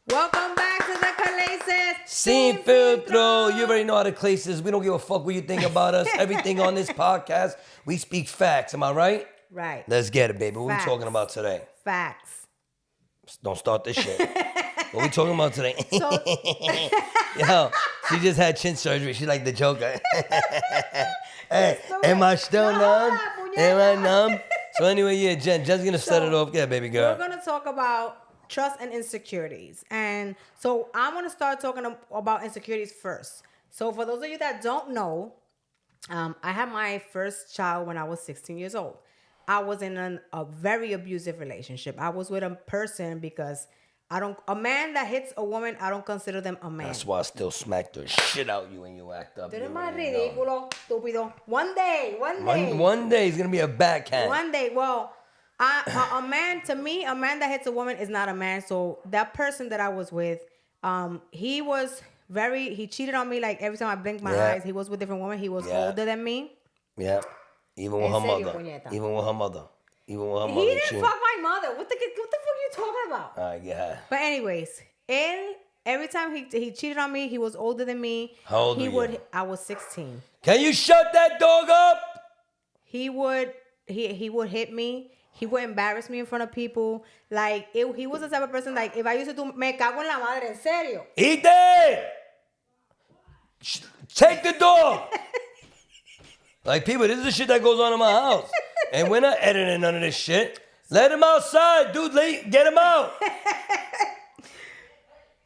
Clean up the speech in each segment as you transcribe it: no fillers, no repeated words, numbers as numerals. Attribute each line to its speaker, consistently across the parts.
Speaker 1: Welcome back to the Calaces
Speaker 2: Sin filtro. You already know how the clase is. We don't give a fuck what you think about us. Everything on this podcast, we speak facts. Am I right?
Speaker 1: Right.
Speaker 2: Let's get it, baby. What
Speaker 1: Facts.
Speaker 2: we talking about today?
Speaker 1: Facts.
Speaker 2: Don't start this shit. What we talking about today?
Speaker 1: So,
Speaker 2: Yo, she just had chin surgery. She like the Joker. Hey, am I still numb? Am I numb? So anyway, yeah, Jen's gonna set it off. Yeah, baby girl.
Speaker 1: we're going to talk about trust and insecurities. And so I'm going to start talking about insecurities first. So for those of you that don't know, I had my first child when I was 16 years old. I was in a very abusive relationship. I was with a person because a man that hits a woman, I don't consider them a man.
Speaker 2: That's why I still smack the shit out you when you act up.
Speaker 1: Tú eres
Speaker 2: You
Speaker 1: más
Speaker 2: already know.
Speaker 1: ridículo, estúpido. One day.
Speaker 2: One day he's gonna be a backhand.
Speaker 1: One day, well, a man, to me, a man that hits a woman is not a man. So that person that I was with, he cheated on me like every time I blinked my eyes. He was with different women. He was older than me.
Speaker 2: Yeah. Even with her mother. Even with her mother. He
Speaker 1: didn't fuck my mother. What the fuck are you talking about?
Speaker 2: Yeah.
Speaker 1: But anyways, every time he cheated on me, he was older than me.
Speaker 2: How old were you?
Speaker 1: I was 16.
Speaker 2: Can you shut that dog up?
Speaker 1: He would hit me. He would embarrass me in front of people. Like, he was the type of person, like, if I used to do, me cago en la madre, en serio.
Speaker 2: He did. Take the dog. Like, people, this is the shit that goes on in my house. And we're not editing none of this shit. Let him outside, dude. Get him out.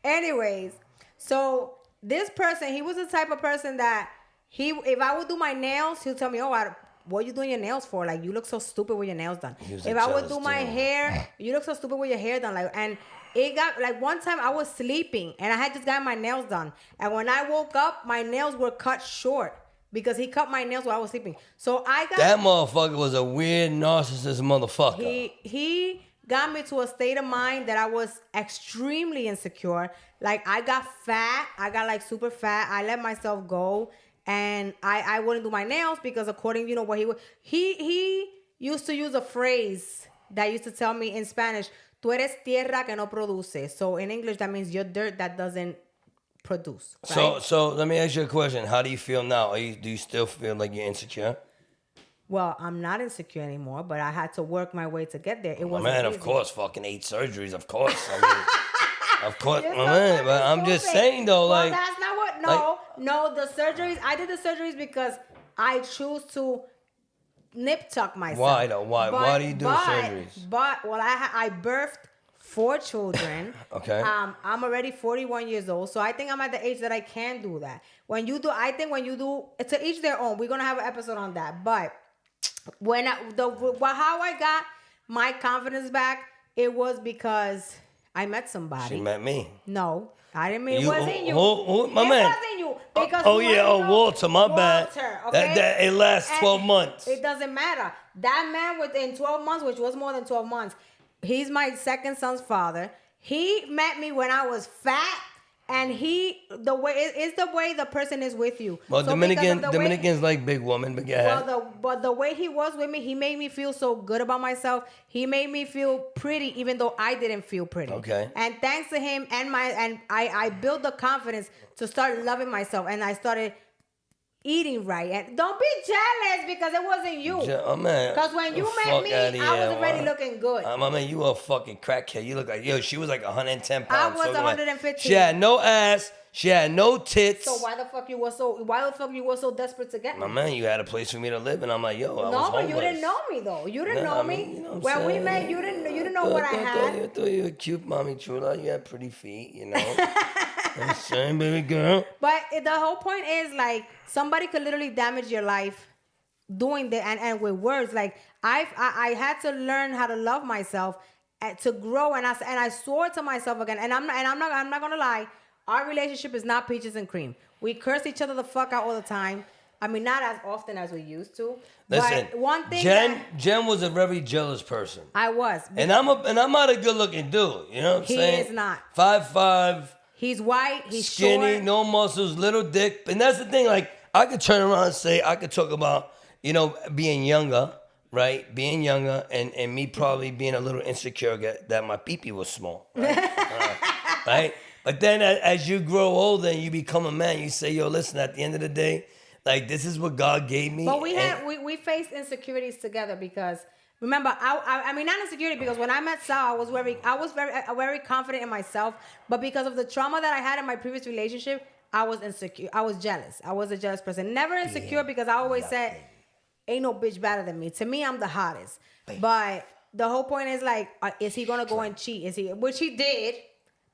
Speaker 1: Anyways, so this person, he was the type of person that if I would do my nails, he'll tell me, what are you doing your nails for? Like, you look so stupid with your nails done. If I would do my hair, you look so stupid with your hair done. Like, and it got, like, one time I was sleeping and I had just gotten my nails done. And when I woke up, my nails were cut short because he cut my nails while I was sleeping. So
Speaker 2: that motherfucker was a weird narcissist motherfucker.
Speaker 1: He got me to a state of mind that I was extremely insecure. Like, I got fat. I got, like, super fat. I let myself go. And I wouldn't do my nails because according, what he used to use a phrase that used to tell me in Spanish, tú eres tierra que no produce. So in English, that means you're dirt that doesn't produce. Right?
Speaker 2: So let me ask you a question. How do you feel now? Do you still feel like you're insecure?
Speaker 1: Well, I'm not insecure anymore, but I had to work my way to get there. It wasn't
Speaker 2: man,
Speaker 1: easy.
Speaker 2: of course, fucking 8 surgeries, of course. I mean, of course, my man. But I'm just saying though,
Speaker 1: well, that's not what. No, the surgeries. I did the surgeries because I choose to nip tuck myself.
Speaker 2: Why though? Why do you do surgeries?
Speaker 1: But I birthed 4 children.
Speaker 2: Okay.
Speaker 1: I'm already 41 years old, so I think I'm at the age that I can do that. To each their own. We're gonna have an episode on that. But how I got my confidence back, it was because I met somebody.
Speaker 2: She met me.
Speaker 1: No, I didn't mean it wasn't you.
Speaker 2: My man.
Speaker 1: It wasn't you. Because
Speaker 2: Walter, my bad.
Speaker 1: Walter, okay?
Speaker 2: That it lasts 12 months.
Speaker 1: It doesn't matter. That man within 12 months, which was more than 12 months, he's my second son's father. He met me when I was fat. And the way the person is with you.
Speaker 2: Well, so Dominicans like big women, but yeah.
Speaker 1: But the way he was with me, he made me feel so good about myself. He made me feel pretty, even though I didn't feel pretty.
Speaker 2: Okay.
Speaker 1: And thanks to him I built the confidence to start loving myself, and I started eating right. And don't be jealous because it wasn't you. Because when you met me, I was already looking good.
Speaker 2: My man, you a fucking crackhead. You look like, she was like 110 pounds.
Speaker 1: I was 115.
Speaker 2: She had no ass. She had no tits.
Speaker 1: So why the fuck you were so desperate to get me?
Speaker 2: My man, you had a place for me to live, and I'm like, I was homeless.
Speaker 1: No, but you didn't know me though. You didn't know me. When we met, you didn't know what I had.
Speaker 2: I thought you were cute, mommy chula. You had pretty feet, I'm saying, baby girl.
Speaker 1: But the whole point is, like, somebody could literally damage your life doing that, and with words. Like, I had to learn how to love myself to grow, and I swore to myself again. And I'm not gonna lie. Our relationship is not peaches and cream. We curse each other the fuck out all the time. I mean, not as often as we used to.
Speaker 2: Listen,
Speaker 1: but one thing
Speaker 2: Jen was a very jealous person.
Speaker 1: I was.
Speaker 2: And I'm not a good looking dude. You know what I'm saying?
Speaker 1: He is not.
Speaker 2: 5'5".
Speaker 1: He's white. He's
Speaker 2: skinny,
Speaker 1: short.
Speaker 2: no muscles, little dick. And that's the thing. Like, I could turn around and say, I could talk about, being younger, right? Being younger and me probably being a little insecure that my pee-pee was small. Right? right? But then as you grow older and you become a man, you say, yo, listen, at the end of the day, like, this is what God gave me.
Speaker 1: But we faced insecurities together because remember, I mean not insecurity because when I met Sal, I was very confident in myself. But because of the trauma that I had in my previous relationship, I was insecure. I was jealous. I was a jealous person. Never insecure because I always said, ain't no bitch better than me. To me, I'm the hottest. But the whole point is like, is he gonna go and cheat? Which he did,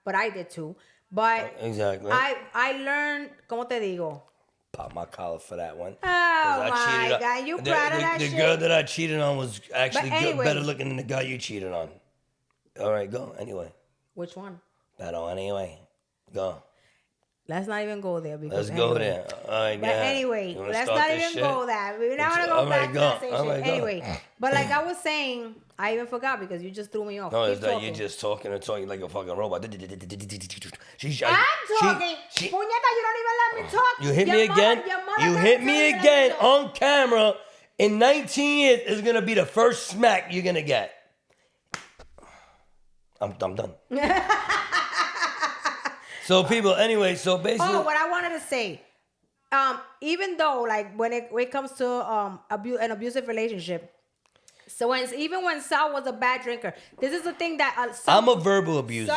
Speaker 1: but I did too. But
Speaker 2: exactly.
Speaker 1: I learned, ¿cómo te digo?
Speaker 2: Pop my collar for that one.
Speaker 1: Oh my God, you proud of that
Speaker 2: shit? The girl that I cheated on was actually better looking than the guy you cheated on. All right, go anyway.
Speaker 1: Which one?
Speaker 2: Better anyway. Go.
Speaker 1: Let's not even go there. Because
Speaker 2: let's go there. All right,
Speaker 1: but anyway, let's not even go there. We're not gonna go back to that same shit. Anyway, but like I was saying, I even forgot because you just threw me off.
Speaker 2: No, it's that you're just talking and talking like a fucking robot.
Speaker 1: I'm talking. Puñeta, you don't even let me talk.
Speaker 2: You hit me again. You hit me again on camera. In 19 years, it's gonna be the first smack you're gonna get. I'm done. So people, anyway, so basically.
Speaker 1: Oh, what I wanted to say, even though like when it comes to an abusive relationship, so even when Sal was a bad drinker, this is the thing that
Speaker 2: I'm a verbal abuser.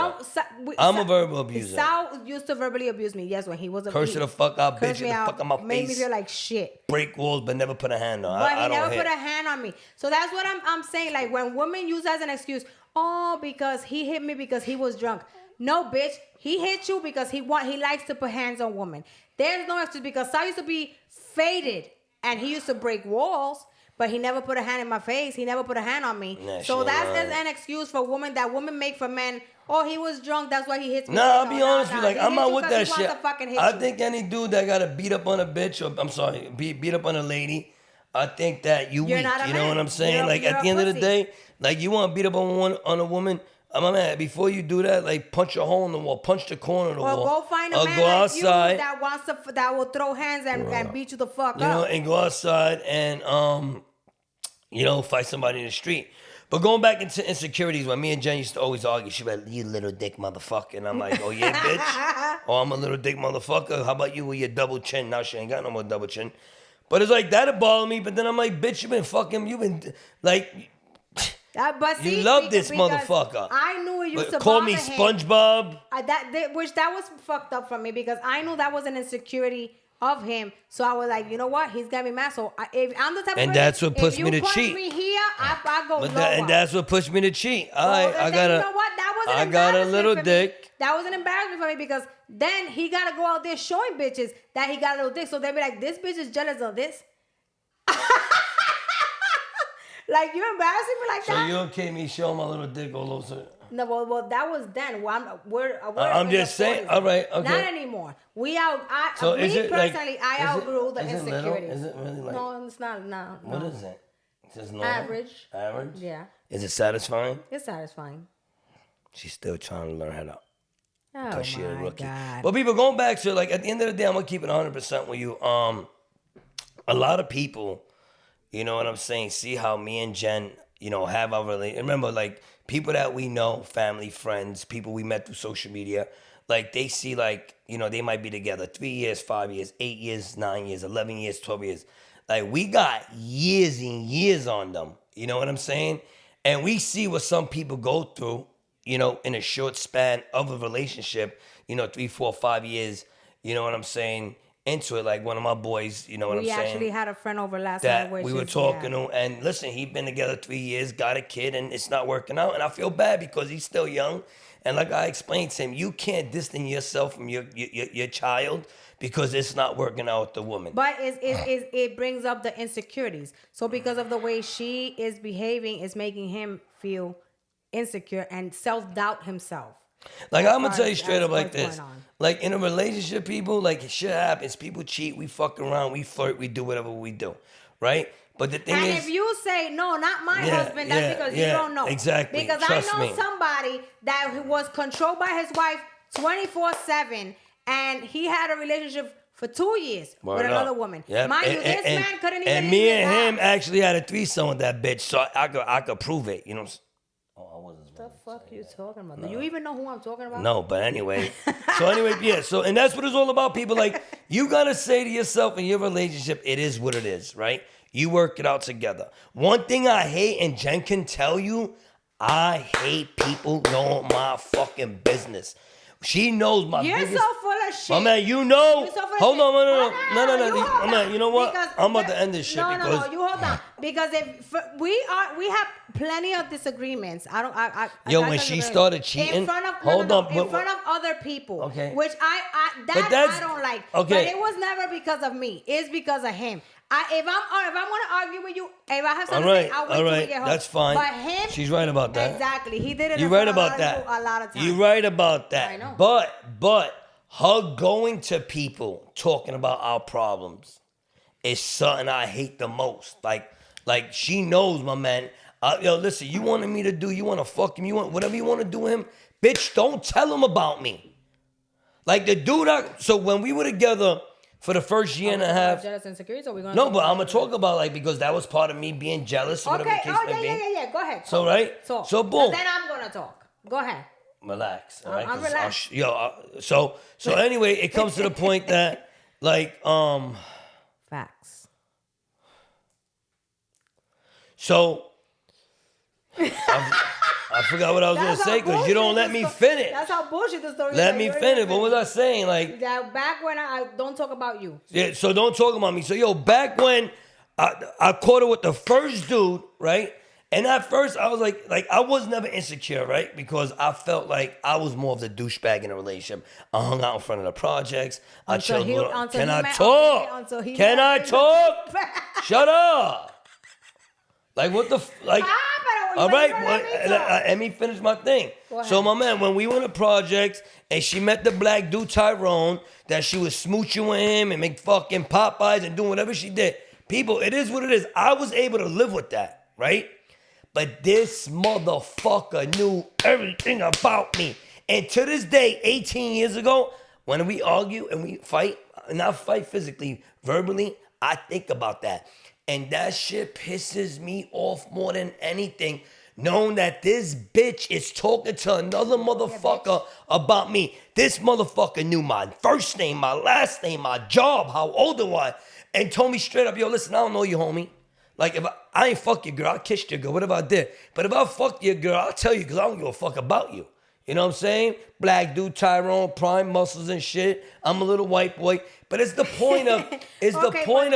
Speaker 2: I'm a verbal abuser.
Speaker 1: Sal used to verbally abuse me. Yes, when he was a
Speaker 2: curse the fuck out, bitch, the fuck out my face,
Speaker 1: made me feel like shit.
Speaker 2: Break walls, but never put a hand on.
Speaker 1: But he never put a hand on me. So that's what I'm saying. Like when women use as an excuse, oh, because he hit me because he was drunk. No, bitch. He hit you because he likes to put hands on women. There's no excuse because Sal used to be faded and he used to break walls, but he never put a hand in my face. He never put a hand on me. So that's an excuse for women that women make for men. Oh, he was drunk. That's why he hits me.
Speaker 2: Nah, I'll be honest with you. Like, I'm not with that shit. I think any dude that got to beat up on a bitch, or I'm sorry, beat up on a lady, I think that you're weak. You know what I'm saying? Like, at the end of the day, like, you want to beat up on a woman, my man, before you do that, like, punch a hole in the wall, punch the corner of the wall.
Speaker 1: Or go find a man like you that will throw hands and beat you the fuck up.
Speaker 2: You know, and go outside and, fight somebody in the street. But going back into insecurities, when me and Jen used to always argue, she'd be like, you little dick motherfucker. And I'm like, oh, yeah, bitch? Oh, I'm a little dick motherfucker. How about you with your double chin? Now she ain't got no more double chin. But it's like, that'd bother me. But then I'm like, bitch, you been, like...
Speaker 1: But see,
Speaker 2: you love this motherfucker.
Speaker 1: I knew it used to
Speaker 2: call
Speaker 1: bother
Speaker 2: me
Speaker 1: him.
Speaker 2: SpongeBob.
Speaker 1: That was fucked up for me because I knew that was an insecurity of him. So I was like, you know what? He's got me mad. So if I'm the type of person,
Speaker 2: that's what pushed me to cheat.
Speaker 1: If you punch me here, I go lower.
Speaker 2: And that's what pushed me to cheat.
Speaker 1: You know what?
Speaker 2: I got a little dick.
Speaker 1: That was an embarrassment for me because then he got to go out there showing bitches that he got a little dick. So they be like, this bitch is jealous of this. Like, you embarrassing me like that?
Speaker 2: So you okay me showing my little dick all over?
Speaker 1: No, well, that was then.
Speaker 2: I'm just saying. All right, okay.
Speaker 1: Not anymore. I outgrew the insecurity.
Speaker 2: Is it really like?
Speaker 1: No, it's not. No.
Speaker 2: What is it? It's just normal?
Speaker 1: Average.
Speaker 2: Average?
Speaker 1: Yeah.
Speaker 2: Is it satisfying?
Speaker 1: It's satisfying.
Speaker 2: She's still trying to learn how to.
Speaker 1: Oh
Speaker 2: because she's a rookie.
Speaker 1: God.
Speaker 2: But people, going back to, like, at the end of the day, I'm gonna keep it 100% with you. A lot of people. You know what I'm saying? See how me and Jen, have our relationship. Remember, like, people that we know, family, friends, people we met through social media, like, they see, like, they might be together 3 years, 5 years, 8 years, 9 years, 11 years, 12 years. Like, we got years and years on them. You know what I'm saying? And we see what some people go through, in a short span of a relationship, 3, 4, 5 years. You know what I'm saying? Into it, like one of my boys, you know what I'm saying? We actually
Speaker 1: had a friend over last night.
Speaker 2: We were talking to, and listen, he's been together 3 years, got a kid, and it's not working out. And I feel bad because he's still young. And like I explained to him, you can't distance yourself from your child because it's not working out with the woman.
Speaker 1: But it brings up the insecurities. So because of the way she is behaving, it's making him feel insecure and self-doubt himself.
Speaker 2: Like, I'm gonna tell you straight up like this. Like, in a relationship, people, like, shit happens. People cheat, we fuck around, we flirt, we do whatever we do, right? But the thing is...
Speaker 1: And if you say, no, not my husband, that's because you don't know.
Speaker 2: Exactly.
Speaker 1: Because I know somebody that was controlled by his wife 24/7, and he had a relationship for 2 years with another woman.
Speaker 2: Yep.
Speaker 1: Mind you, this man couldn't even...
Speaker 2: And me and him actually had a threesome with that bitch, so I could prove it, you know what I'm saying? Oh, I wasn't...
Speaker 1: The fuck you talking about? Do you even know who I'm talking about?
Speaker 2: No, but anyway. Yeah. So, and that's what it's all about, people. Like, you got to say to yourself in your relationship, it is what it is, right? You work it out together. One thing I hate, and Jen can tell you, I hate people knowing my fucking business. She knows my
Speaker 1: You're
Speaker 2: biggest...
Speaker 1: so full of shit.
Speaker 2: My man, you know...
Speaker 1: You're so full of
Speaker 2: hold
Speaker 1: shit.
Speaker 2: on, no.
Speaker 1: My
Speaker 2: Man, you know what?
Speaker 1: Because
Speaker 2: I'm about to end this shit
Speaker 1: no,
Speaker 2: because...
Speaker 1: No, you hold on. Because if we have plenty of disagreements.
Speaker 2: When she started cheating...
Speaker 1: In front of, in front of other people.
Speaker 2: Okay.
Speaker 1: Which I don't like.
Speaker 2: Okay.
Speaker 1: But it was never because of me. It's because of him. If I'm gonna argue with you, if I have something to say, I'll wait till we get home.
Speaker 2: That's fine.
Speaker 1: But him,
Speaker 2: she's right about that.
Speaker 1: Exactly, he did it.
Speaker 2: You're right about that.
Speaker 1: A lot of times.
Speaker 2: You're right about that.
Speaker 1: I know.
Speaker 2: But her going to people talking about our problems is something I hate the most. Like she knows, my man. Listen, you wanted me to do, you want to fuck him, you want whatever you want to do with him, bitch. Don't tell him about me. Like the dude. So when we were together. For the first year and a half.
Speaker 1: Jealous insecurities, or we gonna
Speaker 2: no, but I'm gonna talk about because that was part of me being jealous. Or whatever the case may be.
Speaker 1: Yeah. Go ahead.
Speaker 2: So right. So boom.
Speaker 1: Then I'm gonna talk. Go ahead.
Speaker 2: Relax. All right.
Speaker 1: I'm relaxed.
Speaker 2: So anyway, it comes to the point that
Speaker 1: Facts.
Speaker 2: So. I forgot what I was going to say because you don't let me finish.
Speaker 1: That's how bullshit the story is.
Speaker 2: Let me finish. What was I saying?
Speaker 1: That back when I don't talk about you.
Speaker 2: Yeah, so don't talk about me. So, back when I caught her with the first dude, right? And at first, I was like I was never insecure, right? Because I felt like I was more of the douchebag in a relationship. I hung out in front of the projects. I chilled. Can I talk? Can I talk? Shut up. Like, what the... all right, let me finish my thing. So, my man, when we went to projects and she met the black dude, Tyrone, that she was smooching with him and make fucking Popeyes and doing whatever she did. People, it is what it is. I was able to live with that, right? But this motherfucker knew everything about me. And to this day, 18 years ago, when we argue and we fight, not fight physically, verbally, I think about that. And that shit pisses me off more than anything, knowing that this bitch is talking to another motherfucker about me. This motherfucker knew my first name, my last name, my job, how old I was, and told me straight up, yo, listen, I don't know you, homie. Like, if I ain't fuck your girl, I kissed your girl, whatever I did. But if I fuck your girl, I'll tell you because I don't give a fuck about you. You know what I'm saying? Black dude, Tyrone, prime muscles and shit. I'm a little white boy. But it's the point of,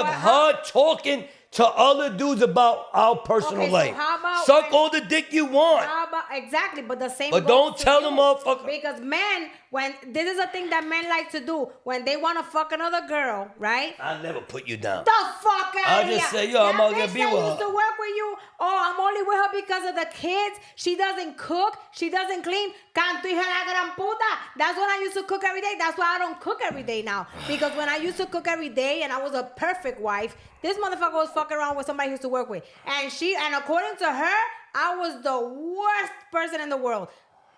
Speaker 2: her talking to other dudes about our personal life. So
Speaker 1: how about
Speaker 2: suck all the dick you want.
Speaker 1: Exactly, but the same.
Speaker 2: But don't tell them, motherfucker.
Speaker 1: Because men, when this is a thing that men like to do, when they want to fuck another girl, right?
Speaker 2: I never put you down.
Speaker 1: The fuck out of here.
Speaker 2: I just say, yo, I'm gonna be with her.
Speaker 1: Used to work with you. Oh, I'm only with her because of the kids. She doesn't cook. She doesn't clean. Canto hija la gran puta. That's when I used to cook every day. That's why I don't cook every day now. Because when I used to cook every day and I was a perfect wife, this motherfucker was fucking around with somebody he used to work with. And according to her, I was the worst person in the world.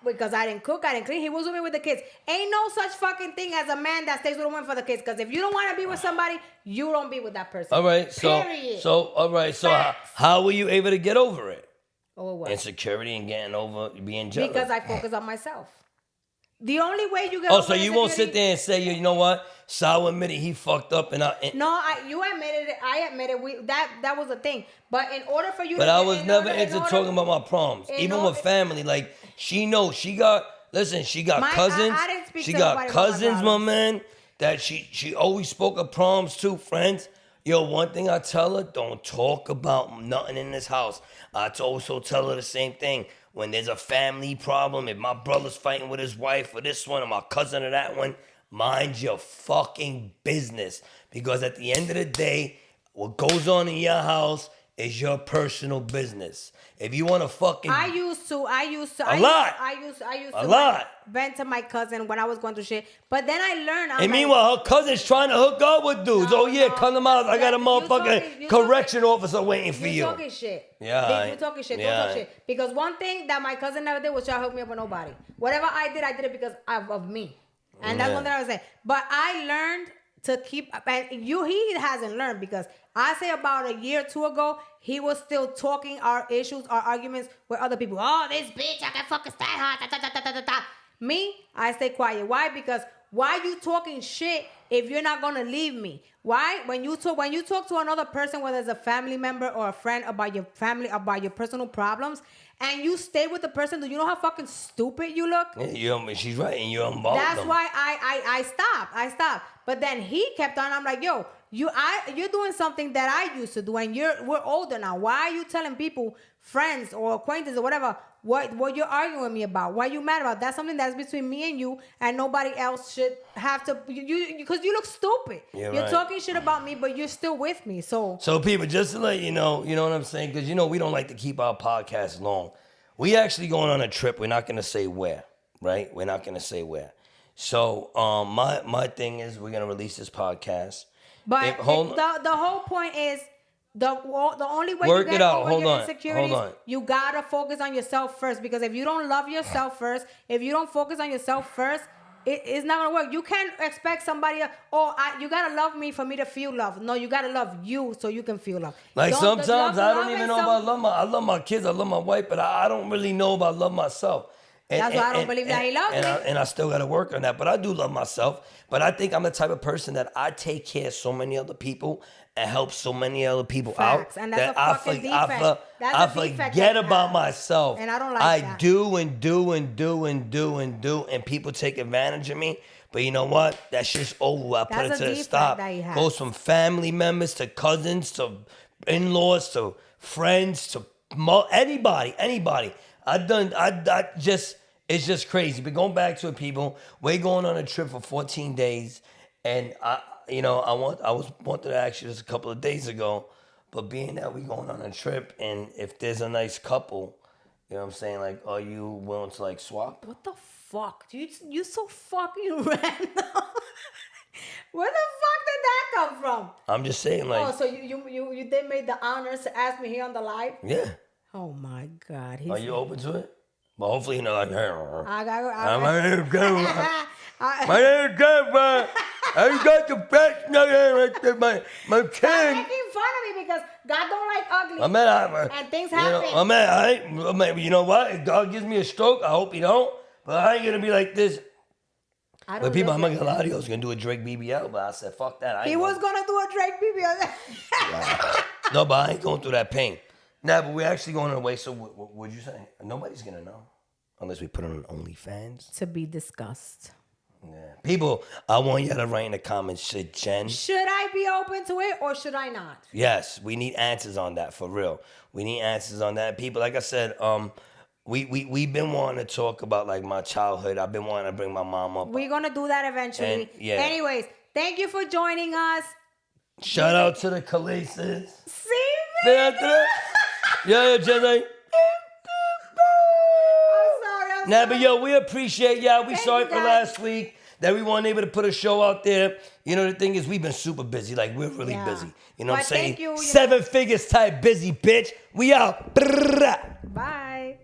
Speaker 1: Because I didn't cook, I didn't clean. He was with me with the kids. Ain't no such fucking thing as a man that stays with a woman for the kids. Because if you don't want to be with somebody, you don't be with that person.
Speaker 2: All right, so how were you able to get over it?
Speaker 1: Over what?
Speaker 2: Insecurity and getting over being jealous.
Speaker 1: Because I focus on myself. The only way you get over
Speaker 2: so you won't sit there and say, you know what? Sal admitted he fucked up and
Speaker 1: you admitted it. I admitted that was a thing. But in order for you
Speaker 2: But I was never into talking about my problems. Even with family. Like, she knows. She got cousins.
Speaker 1: I didn't speak
Speaker 2: she
Speaker 1: to
Speaker 2: got
Speaker 1: nobody
Speaker 2: cousins,
Speaker 1: about
Speaker 2: my man, that she always spoke of problems too, friends. Yo, one thing I tell her, don't talk about nothing in this house. I also tell her the same thing. When there's a family problem, if my brother's fighting with his wife or this one or my cousin or that one, mind your fucking business. Because at the end of the day, what goes on in your house is your personal business. If you want to fucking... I used to
Speaker 1: vent to my cousin when I was going through shit. But then I learned...
Speaker 2: And meanwhile, her cousin's trying to hook up with dudes. Come to my house. I got a motherfucking correction officer waiting for you.
Speaker 1: You're talking shit.
Speaker 2: Yeah.
Speaker 1: You're talking shit. Don't talk shit. Because one thing that my cousin never did was try to hook me up with nobody. Whatever I did it because of me. And that's one thing I was saying. But I learned to keep, and he hasn't learned, because I say about a year or two ago, he was still talking our issues, our arguments with other people. Oh, this bitch, I can fucking stand her. Da, da, da, da, da, da. Me, I stay quiet. Why? Because why you talking shit if you're not gonna leave me? Why? When you talk to another person, whether it's a family member or a friend, about your family, about your personal problems, and you stay with the person, do you know how fucking stupid you look?
Speaker 2: Yeah, she's right, and you're involved.
Speaker 1: That's why I stopped. But then he kept on. I'm like, yo, you're doing something that I used to do, and we're older now. Why are you telling people, friends or acquaintances or whatever, what you're arguing with me about? Why you mad about? That's something that's between me and you, and nobody else should have to. Because you look stupid. You're right. Talking shit about me, but you're still with me. So people, just to let you know what I'm saying, because we don't like to keep our podcast long. We actually going on a trip. We're not going to say where, right? We're not going to say where. So my thing is, we're going to release this podcast. But the whole point is, the only way you get over your insecurities, you gotta focus on yourself first. Because if you don't love yourself first, if you don't focus on yourself first, it's not gonna work. You can't expect somebody else, you gotta love me for me to feel love. No, you gotta love you so you can feel love.
Speaker 2: Like sometimes I don't even know about love. I love my kids, I love my wife, but I don't really know about love myself.
Speaker 1: That's why I don't believe that he loves me.
Speaker 2: And I still got to work on that. But I do love myself. But I think I'm the type of person that I take care of so many other people and help so many other people out.
Speaker 1: And that's a fucking defect. I
Speaker 2: forget about myself.
Speaker 1: And I don't like that.
Speaker 2: I do and do. And people take advantage of me. But you know what? That shit's over. I put it to the stop. Goes from family members to cousins to in-laws to friends to anybody. It's just crazy. But going back to it, people, we're going on a trip for 14 days, and I wanted to ask you this a couple of days ago, but being that we're going on a trip, and if there's a nice couple, you know what I'm saying, like, are you willing to like swap?
Speaker 1: What the fuck? You so fucking random. Where the fuck did that come from?
Speaker 2: I'm just saying, like.
Speaker 1: Oh, so you did make the honors to ask me here on the live?
Speaker 2: Yeah.
Speaker 1: Oh my God.
Speaker 2: Are you open to it? Well, hopefully you're not like her.
Speaker 1: My
Speaker 2: name is Kevin. My name is Kevin. I got the best name right there, my king.
Speaker 1: Stop making fun of me because God don't like ugly. And things happen.
Speaker 2: You know what? If God gives me a stroke, I hope he don't. But I ain't gonna be like this. But people, I'm not gonna lie to you. I was gonna do a Drake BBL, but I said, fuck that.
Speaker 1: He was gonna do a Drake BBL.
Speaker 2: No, but I ain't going through that pain. Nah, but we're actually going away. So what would you say? Nobody's going to know. Unless we put it on OnlyFans.
Speaker 1: To be discussed.
Speaker 2: Yeah. People, I want you to write in the comments, should I
Speaker 1: be open to it or should I not?
Speaker 2: Yes, we need answers on that, for real. We need answers on that. People, like I said, we've been wanting to talk about like my childhood. I've been wanting to bring my mom up.
Speaker 1: We're going to do that eventually. Anyways, thank you for joining us.
Speaker 2: Shout out to the Khaleesi's.
Speaker 1: See me?
Speaker 2: Yeah, Jenny.
Speaker 1: I'm sorry.
Speaker 2: But yo, we appreciate y'all. We sorry for last week that we weren't able to put a show out there. You know, the thing is, we've been super busy. Like, we're really busy. You know what I'm saying? 7 figures type busy, bitch. We out.
Speaker 1: Bye.